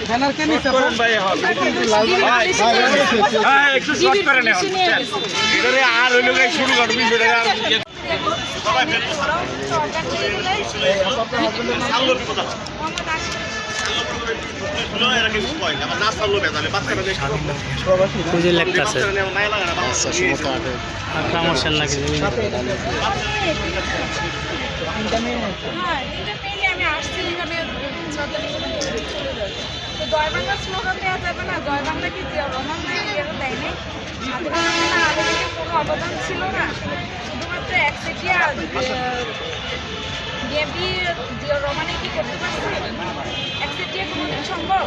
Banner কে নিতে পারেন ভাই হ্যাঁ একটু শর্ট করে নেন এটারে আর হইলো গাই শুরু করবি ভিডিও আর সবাই জয় বাংলা স্লোগান দেওয়া যাবে না, জয় বাংলা কি রোমান দেয় নাই, স্বাধীনতা আগে কোনো অবদান ছিল না, শুধুমাত্র একচেটিয়া বিএনপি রোমানে কি করতে পারছে, একচেটিয়া কোনোদিন সম্ভব?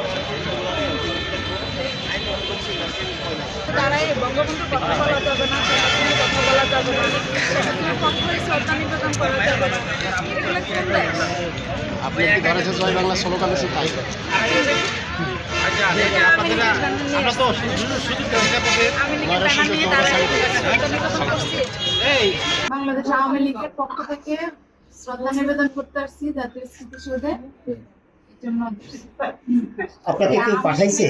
দাঁড়ায় বঙ্গবন্ধুর কথা বলা যাবে না, কথা বলা যাবে না, পক্ষে শ্রদ্ধা নিবেদন করা যাবে না, এগুলো কোন দেয়? আপনি কি ধরেছেন জয় বাংলা স্লোগান আছে তাই? বাংলাদেশ আওয়ামী লীগের পক্ষ থেকে শ্রদ্ধা নিবেদন করতে আসছি জাতীয় স্মৃতিসৌধে। আপনাকে কেউ পাঠাইছে?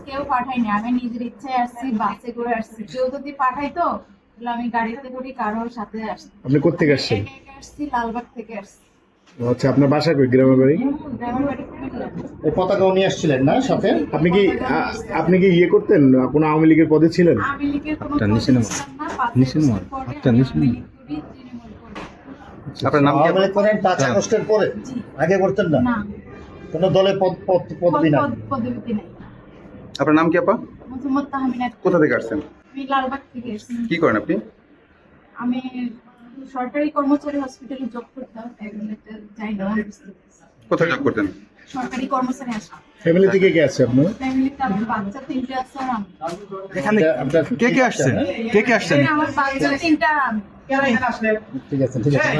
কেউ পাঠায়নি, আমি নিজের ইচ্ছায় আসছি, বাসে করে আসছি। কেউ যদি পাঠাইতো তাহলে আমি গাড়িতে করে কারোর সাথে আসছি। আপনি কোত্থেকে আসছেন? আসছি লালবাগ থেকে আসছি। আচ্ছা, আপনার বাসা কই? গ্রামের বাড়ি? গ্রামের বাড়ি কুমিল্লা। এই পতাকাও নিয়ে আসছিলেন না সাথে? আপনি কি ইয়ে করতেন, কোন আওয়ামী লীগের পদে ছিলেন? আওয়ামী লীগের কোনো আপনার নিচে নামান। আপনার নাম কি? আওয়ামী লীগ করেন 5 আগস্টের পরে? আগে করতেন না? না, কোনো দলে পদবি না? পদবি নাই। আপনার নাম কি আপা? মোহাম্মদ তাহমিনা। কোথা থেকে আসছেন? আমি লালবাগ থেকে এসেছি। কি করেন আপনি? আমি সরকারি কর্মচারী হসপিটালে জব করতাম, এখন একটা যাই না। কোথায় জব করতেন? সরকারি কর্মচারী আসতাম। ফ্যামিলি থেকে কে আছে আপনার? ফ্যামিলিতে আমার বাচ্চা 3টে আছে আর আমি। এখানে কে কে আসছেন? কে কে আসছেন? আমার বাচ্চা 3টা আর আমি। ঠিক আছে, ঠিক আছে।